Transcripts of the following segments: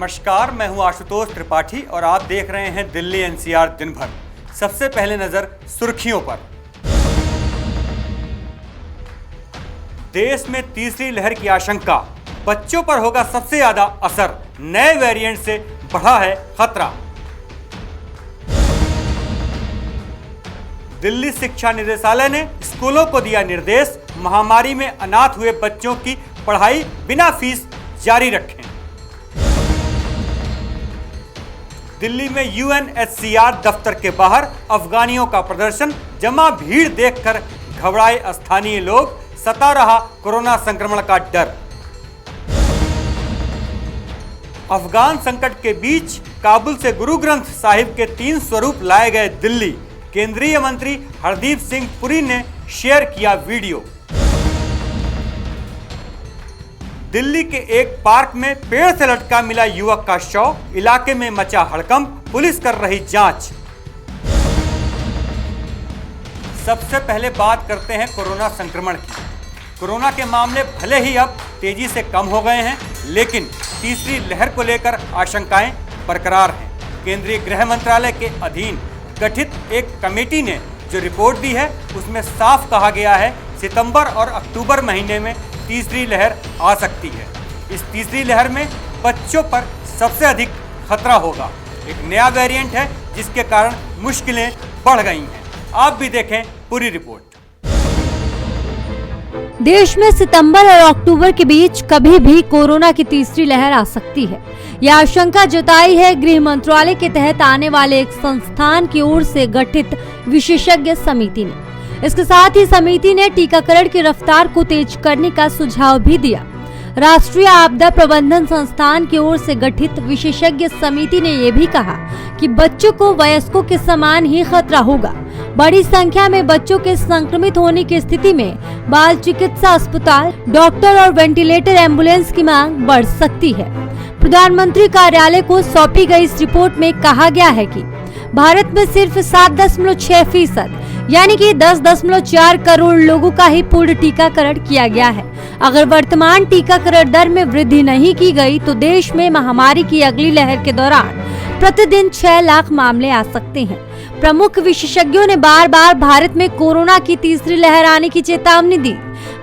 नमस्कार, मैं हूं आशुतोष त्रिपाठी और आप देख रहे हैं दिल्ली एनसीआर दिन भर। सबसे पहले नजर सुर्खियों पर। देश में तीसरी लहर की आशंका, बच्चों पर होगा सबसे ज्यादा असर, नए वेरिएंट से बढ़ा है खतरा। दिल्ली शिक्षा निदेशालय ने स्कूलों को दिया निर्देश, महामारी में अनाथ हुए बच्चों की पढ़ाई बिना फीस जारी रखें। दिल्ली में यूएनएचसीआर दफ्तर के बाहर अफगानियों का प्रदर्शन, जमा भीड़ देखकर घबराए स्थानीय लोग, सता रहा कोरोना संक्रमण का डर। अफगान संकट के बीच काबुल से गुरु ग्रंथ साहिब के 3 स्वरूप लाए गए दिल्ली, केंद्रीय मंत्री हरदीप सिंह पुरी ने शेयर किया वीडियो। दिल्ली के एक पार्क में पेड़ से लटका मिला युवक का शव, इलाके में मचा हड़कंप, पुलिस कर रही जांच। सबसे पहले बात करते हैं कोरोना संक्रमण की। कोरोना के मामले भले ही अब तेजी से कम हो गए हैं, लेकिन तीसरी लहर को लेकर आशंकाएं बरकरार हैं। केंद्रीय गृह मंत्रालय के अधीन गठित एक कमेटी ने जो रिपोर्ट दी है, उसमें साफ कहा गया है सितंबर और अक्टूबर महीने में तीसरी लहर आ सकती है। इस तीसरी लहर में बच्चों पर सबसे अधिक खतरा होगा। एक नया वेरिएंट है जिसके कारण मुश्किलें बढ़ गई हैं। आप भी देखें पूरी रिपोर्ट। देश में सितंबर और अक्टूबर के बीच कभी भी कोरोना की तीसरी लहर आ सकती है। यह आशंका जताई है गृह मंत्रालय के तहत आने वाले एक संस्थान की ओर से गठित विशेषज्ञ समिति ने। इसके साथ ही समिति ने टीकाकरण की रफ्तार को तेज करने का सुझाव भी दिया। राष्ट्रीय आपदा प्रबंधन संस्थान की ओर से गठित विशेषज्ञ समिति ने यह भी कहा कि बच्चों को वयस्कों के समान ही खतरा होगा। बड़ी संख्या में बच्चों के संक्रमित होने की स्थिति में बाल चिकित्सा अस्पताल, डॉक्टर और वेंटिलेटर एम्बुलेंस की मांग बढ़ सकती है। प्रधानमंत्री कार्यालय को सौंपी गई इस रिपोर्ट में कहा गया है कि भारत में सिर्फ 7.6% यानी कि 10.4 करोड़ लोगों का ही पूर्ण टीकाकरण किया गया है। अगर वर्तमान टीकाकरण दर में वृद्धि नहीं की गई तो देश में महामारी की अगली लहर के दौरान प्रतिदिन 6 लाख मामले आ सकते हैं। प्रमुख विशेषज्ञों ने बार बार भारत में कोरोना की तीसरी लहर आने की चेतावनी दी।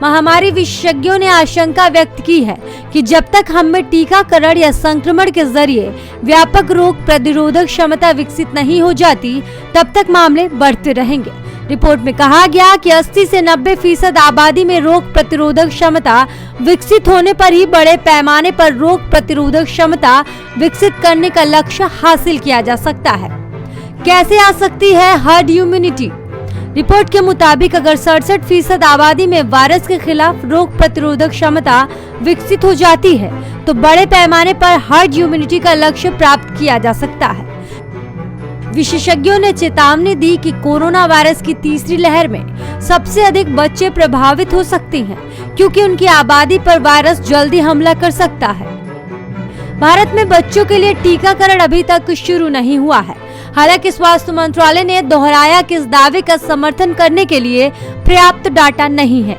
महामारी विशेषज्ञों ने आशंका व्यक्त की है कि जब तक हम में टीकाकरण या संक्रमण के जरिए व्यापक रोग प्रतिरोधक क्षमता विकसित नहीं हो जाती, तब तक मामले बढ़ते रहेंगे। रिपोर्ट में कहा गया कि 80 से 90% आबादी में रोग प्रतिरोधक क्षमता विकसित होने पर ही बड़े पैमाने पर रोग प्रतिरोधक क्षमता विकसित करने का लक्ष्य हासिल किया जा सकता है। कैसे आ सकती है हर्ड इम्यूनिटी? रिपोर्ट के मुताबिक अगर 67% आबादी में वायरस के खिलाफ रोग प्रतिरोधक क्षमता विकसित हो जाती है तो बड़े पैमाने पर हर्ड इम्यूनिटी का लक्ष्य प्राप्त किया जा सकता है। विशेषज्ञों ने चेतावनी दी कि कोरोना वायरस की तीसरी लहर में सबसे अधिक बच्चे प्रभावित हो सकते हैं, क्योंकि उनकी आबादी पर वायरस जल्दी हमला कर सकता है। भारत में बच्चों के लिए टीकाकरण अभी तक शुरू नहीं हुआ है। हालांकि स्वास्थ्य मंत्रालय ने दोहराया कि इस दावे का समर्थन करने के लिए पर्याप्त डाटा नहीं है,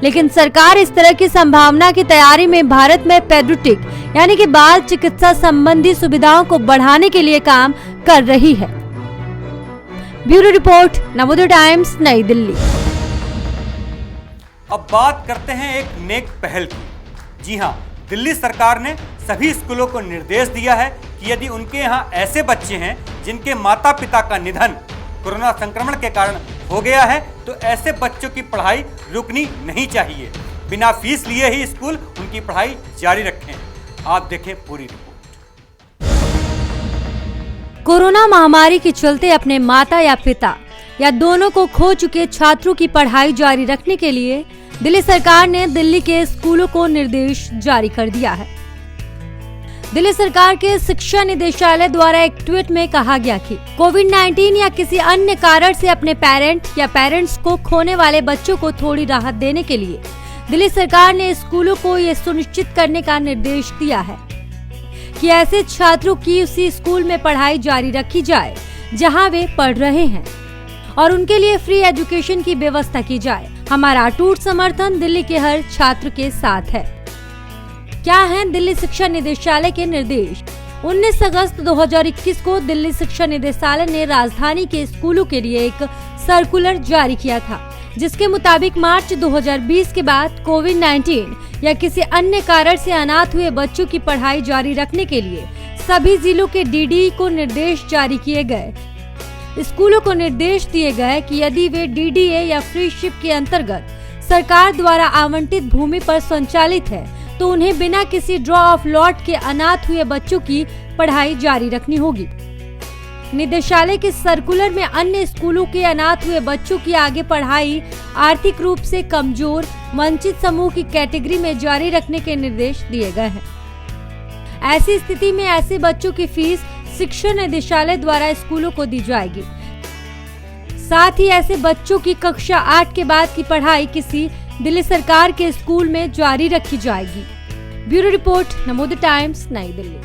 लेकिन सरकार इस तरह की संभावना की तैयारी में भारत में पेडियाट्रिक यानी कि बाल चिकित्सा संबंधी सुविधाओं को बढ़ाने के लिए काम कर रही है। ब्यूरो रिपोर्ट, नवोदय टाइम्स, नई दिल्ली। अब बात करते हैं एक नेक पहल की। जी हाँ, दिल्ली सरकार ने सभी स्कूलों को निर्देश दिया है कि यदि उनके यहाँ ऐसे बच्चे हैं जिनके माता पिता का निधन कोरोना संक्रमण के कारण हो गया है, तो ऐसे बच्चों की पढ़ाई रुकनी नहीं चाहिए। बिना फीस लिए ही स्कूल उनकी पढ़ाई जारी रखें। आप देखें पूरी रिपोर्ट। कोरोना महामारी के चलते अपने माता या पिता या दोनों को खो चुके छात्रों की पढ़ाई जारी रखने के लिए दिल्ली सरकार ने दिल्ली के स्कूलों को निर्देश जारी कर दिया है। दिल्ली सरकार के शिक्षा निदेशालय द्वारा एक ट्वीट में कहा गया कि कोविड-19 या किसी अन्य कारण से अपने पेरेंट्स को खोने वाले बच्चों को थोड़ी राहत देने के लिए दिल्ली सरकार ने स्कूलों को ये सुनिश्चित करने का निर्देश दिया है कि ऐसे छात्रों की उसी स्कूल में पढ़ाई जारी रखी जाए जहां वे पढ़ रहे हैं और उनके लिए फ्री एजुकेशन की व्यवस्था की जाए। हमारा अटूट समर्थन दिल्ली के हर छात्र के साथ है। क्या हैं दिल्ली शिक्षा निदेशालय के निर्देश? 19 अगस्त 2021 को दिल्ली शिक्षा निदेशालय ने राजधानी के स्कूलों के लिए एक सर्कुलर जारी किया था, जिसके मुताबिक मार्च 2020 के बाद कोविड-19 या किसी अन्य कारण से अनाथ हुए बच्चों की पढ़ाई जारी रखने के लिए सभी जिलों के डीडी को निर्देश जारी किए गए। स्कूलों को निर्देश दिए गए कि यदि वे डीडीए या फ्री शिप के अंतर्गत सरकार द्वारा आवंटित भूमि पर संचालित है तो उन्हें बिना किसी ड्रॉ ऑफ लॉट के अनाथ हुए बच्चों की पढ़ाई जारी रखनी होगी। निदेशालय के सर्कुलर में अन्य स्कूलों के अनाथ हुए बच्चों की आगे पढ़ाई आर्थिक रूप से कमजोर वंचित समूह की कैटेगरी में जारी रखने के निर्देश दिए गए हैं। ऐसी स्थिति में ऐसे बच्चों की फीस शिक्षा निदेशालय द्वारा स्कूलों को दी जाएगी। साथ ही ऐसे बच्चों की कक्षा 8 के बाद की पढ़ाई किसी दिल्ली सरकार के स्कूल में जारी रखी जाएगी। ब्यूरो रिपोर्ट, नमोद टाइम्स, नई दिल्ली।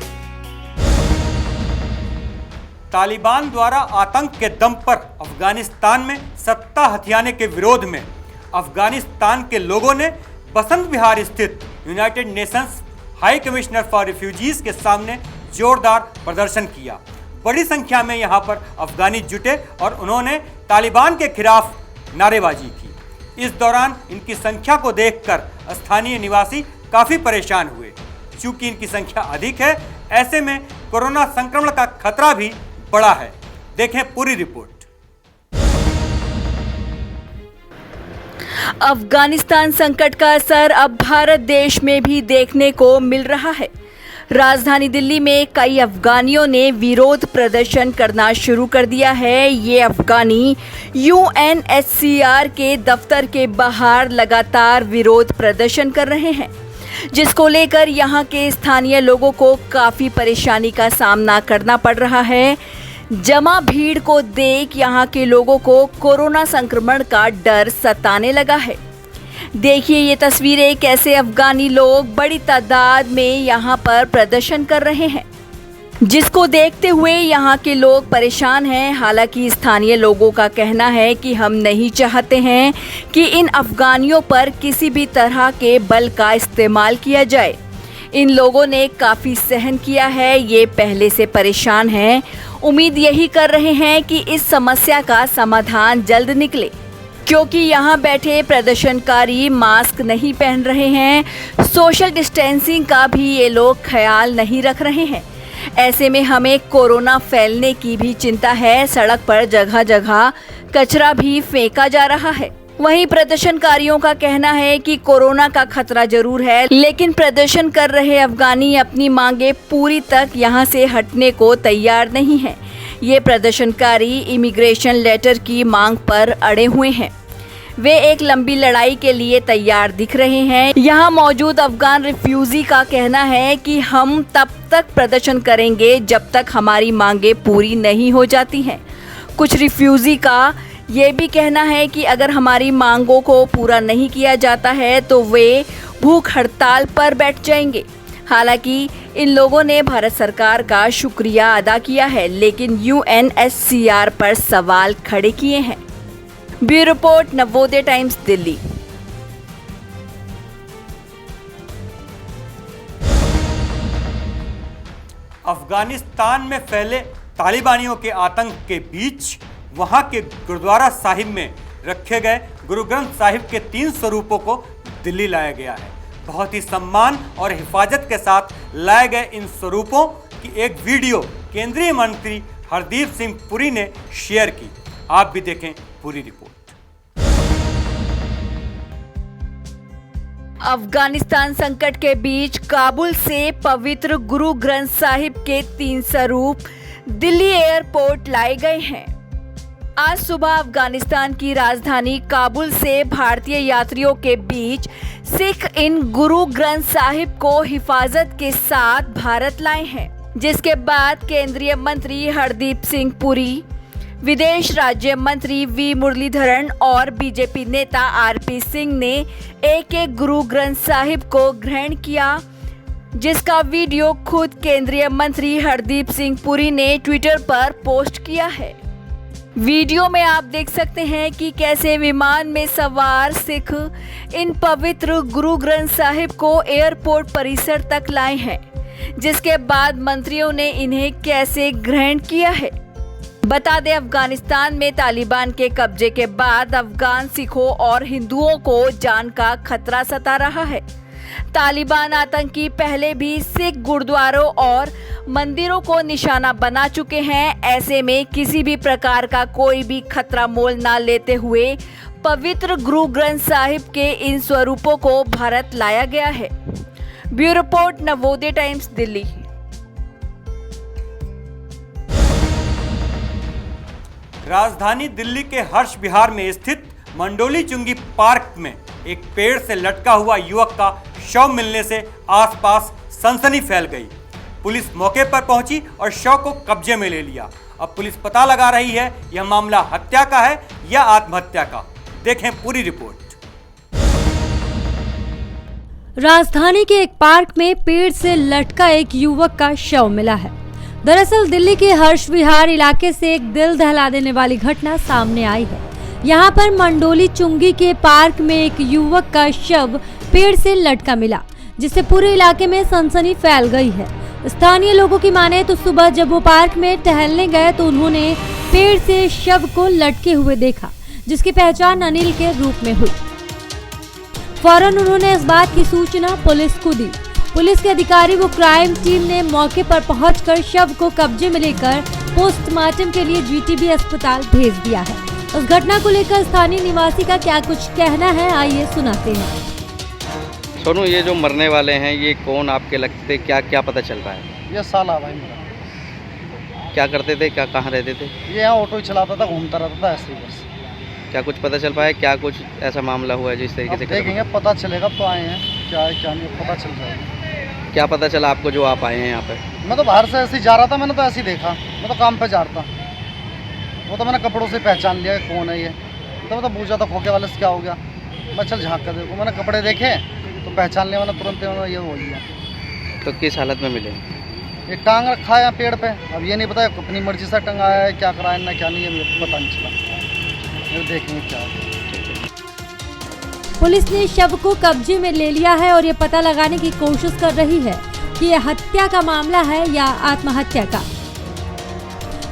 तालिबान द्वारा आतंक के दम पर अफगानिस्तान में सत्ता हथियाने के विरोध में अफगानिस्तान के लोगों ने बसंत विहार स्थित United Nations high commissioner for refugees के सामने जोरदार प्रदर्शन किया। बड़ी संख्या में यहां पर अफगानी जुटे और उन्होंने तालिबान के खिलाफ नारेबाजी की। इस दौरान इनकी संख्या को देखकर स्थानीय निवासी काफी परेशान हुए। चूंकि इनकी संख्या अधिक है, ऐसे में कोरोना संक्रमण का खतरा भी बड़ा है। देखें पूरी रिपोर्ट। अफगानिस्तान संकट का असर अब भारत देश में भी देखने को मिल रहा है। राजधानी दिल्ली में कई अफगानियों ने विरोध प्रदर्शन करना शुरू कर दिया है। ये अफगानी यूएनएचसीआर के दफ्तर के बाहर लगातार विरोध प्रदर्शन कर रहे हैं, जिसको लेकर यहाँ के स्थानीय लोगों को काफ़ी परेशानी का सामना करना पड़ रहा है। जमा भीड़ को देख यहाँ के लोगों को कोरोना संक्रमण का डर सताने लगा है। देखिए ये तस्वीरें, कैसे अफगानी लोग बड़ी तादाद में यहाँ पर प्रदर्शन कर रहे हैं, जिसको देखते हुए यहाँ के लोग परेशान हैं। हालांकि स्थानीय लोगों का कहना है कि हम नहीं चाहते हैं कि इन अफगानियों पर किसी भी तरह के बल का इस्तेमाल किया जाए। इन लोगों ने काफ़ी सहन किया है, ये पहले से परेशान हैं। उम्मीद यही कर रहे हैं कि इस समस्या का समाधान जल्द निकले, क्योंकि यहाँ बैठे प्रदर्शनकारी मास्क नहीं पहन रहे हैं, सोशल डिस्टेंसिंग का भी ये लोग ख्याल नहीं रख रहे हैं। ऐसे में हमें कोरोना फैलने की भी चिंता है। सड़क पर जगह जगह कचरा भी फेंका जा रहा है। वहीं प्रदर्शनकारियों का कहना है कि कोरोना का खतरा जरूर है, लेकिन प्रदर्शन कर रहे अफगानी अपनी मांगे पूरी तक यहाँ से हटने को तैयार नहीं है। ये प्रदर्शनकारी इमिग्रेशन लेटर की मांग पर अड़े हुए हैं। वे एक लंबी लड़ाई के लिए तैयार दिख रहे हैं। यहाँ मौजूद अफगान रिफ्यूजी का कहना है कि हम तब तक प्रदर्शन करेंगे जब तक हमारी मांगे पूरी नहीं हो जाती हैं। कुछ रिफ्यूजी का ये भी कहना है कि अगर हमारी मांगों को पूरा नहीं किया जाता है तो वे भूख हड़ताल पर बैठ जाएंगे। हालांकि इन लोगों ने भारत सरकार का शुक्रिया अदा किया है, लेकिन यूएनएचसीआर पर सवाल खड़े किए हैं। Bureau report, Navodaya times, Delhi. Afghanistan में फैले तालिबानियों के आतंक के बीच वहां के गुरुद्वारा साहिब में रखे गए गुरु ग्रंथ साहिब के 3 स्वरूपों को दिल्ली लाया गया है। बहुत ही सम्मान और हिफाजत के साथ लाए गए इन स्वरूपों की एक वीडियो केंद्रीय मंत्री हरदीप सिंह पुरी ने शेयर की। आप भी देखें पूरी रिपोर्ट। अफगानिस्तान संकट के बीच काबुल से पवित्र गुरु ग्रंथ साहिब के 3 स्वरूप दिल्ली एयरपोर्ट लाए गए हैं। आज सुबह अफगानिस्तान की राजधानी काबुल से भारतीय यात्रियों के बीच सिख इन गुरु ग्रंथ साहिब को हिफाजत के साथ भारत लाए हैं, जिसके बाद केंद्रीय मंत्री हरदीप सिंह पुरी, विदेश राज्य मंत्री वी मुरलीधरन और बीजेपी नेता आरपी सिंह ने एक गुरु ग्रंथ साहिब को ग्रहण किया, जिसका वीडियो खुद केंद्रीय मंत्री हरदीप सिंह पुरी ने ट्विटर पर पोस्ट किया है। वीडियो में आप देख सकते हैं कि कैसे विमान में सवार सिख इन पवित्र गुरु ग्रंथ साहिब को एयरपोर्ट परिसर तक लाए हैं, जिसके बाद मंत्रियों ने इन्हें कैसे ग्रहण किया है। बता दें, अफगानिस्तान में तालिबान के कब्जे के बाद अफगान सिखों और हिंदुओं को जान का खतरा सता रहा है। तालिबान आतंकी पहले भी सिख गुरुद्वारों और मंदिरों को निशाना बना चुके हैं। ऐसे में किसी भी प्रकार का कोई भी खतरा मोल ना लेते हुए पवित्र गुरु ग्रंथ साहिब के इन स्वरूपों को भारत लाया गया है। Bureau report, Navodaya times, Delhi. राजधानी दिल्ली के हर्ष विहार में स्थित मंडोली चुंगी पार्क में एक पेड़ से लटका हुआ युवक का शव मिलने से आसपास सनसनी फैल गई। पुलिस मौके पर पहुंची और शव को कब्जे में ले लिया। अब पुलिस पता लगा रही है यह मामला हत्या का है या आत्महत्या का। देखें पूरी रिपोर्ट। राजधानी के एक पार्क में पेड़ से लटका एक युवक का शव मिला है। दरअसल दिल्ली के हर्ष विहार इलाके से एक दिल दहला देने वाली घटना सामने आई है। यहाँ पर मंडोली चुंगी के पार्क में एक युवक का शव पेड़ से लटका मिला, जिससे पूरे इलाके में सनसनी फैल गई है। स्थानीय लोगों की माने तो सुबह जब वो पार्क में टहलने गए तो उन्होंने पेड़ से शव को लटके हुए देखा, जिसकी पहचान अनिल के रूप में हुई। फौरन उन्होंने इस बात की सूचना पुलिस को दी। पुलिस के अधिकारी व क्राइम टीम ने मौके पर पहुंचकर शव को कब्जे में लेकर पोस्टमार्टम के लिए जीटीबी अस्पताल भेज दिया है। उस घटना को लेकर स्थानीय निवासी का क्या कुछ कहना है, आइए सुनाते हैं। सोनू, ये जो मरने वाले हैं ये कौन आपके लगते, क्या क्या पता चल रहा है? ये साला भाई मेरा। क्या करते थे, क्या कहाँ रहते थे? ये यहाँ ऑटो ही चलाता था, घूमता रहता था ऐसे ही बस। क्या कुछ पता चल पाया, क्या कुछ ऐसा मामला हुआ है जिस तरीके से? देखेंगे, पता चलेगा तो आए हैं, क्या है क्या नहीं पता चल जाएगा। क्या पता चला आपको जो आप आए हैं यहाँ पे? मैं तो बाहर से ऐसे ही जा रहा था, मैंने तो ऐसे ही देखा, मैं तो काम पे जा रहा था। वो तो मैंने कपड़ों से पहचान लिया कौन है ये। तो मैं तो पूछा था खोखे वाले से क्या हो गया, मैं चल झाँक कर देखो, मैंने कपड़े देखे तो पहचान लिया, मैंने तुरंत ये बोल दिया। तो किस हालत में मिले? ये टांग रखा है यहाँ पेड़ पे, अब ये नहीं पता अपनी मर्जी से टंगाया है, क्या कराया ना क्या नहीं है, मुझे पता नहीं चला। देखेंगे क्या है। पुलिस ने शव को कब्जे में ले लिया है और ये पता लगाने की कोशिश कर रही है कि यह हत्या का मामला है या आत्महत्या का।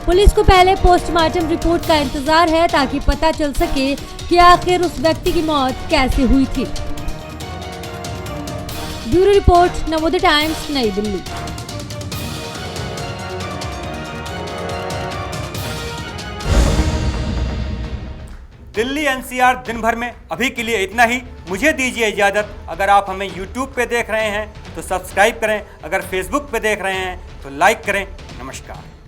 पुलिस को पहले पोस्टमार्टम रिपोर्ट का इंतजार है ताकि पता चल सके कि आखिर उस व्यक्ति की मौत कैसे हुई थी। ब्यूरो रिपोर्ट, नवोदय टाइम्स, नई दिल्ली। दिल्ली एनसीआर दिन भर में अभी के लिए इतना ही। मुझे दीजिए इजाज़त। अगर आप हमें YouTube पे देख रहे हैं तो सब्सक्राइब करें, अगर Facebook पे देख रहे हैं तो लाइक करें। नमस्कार।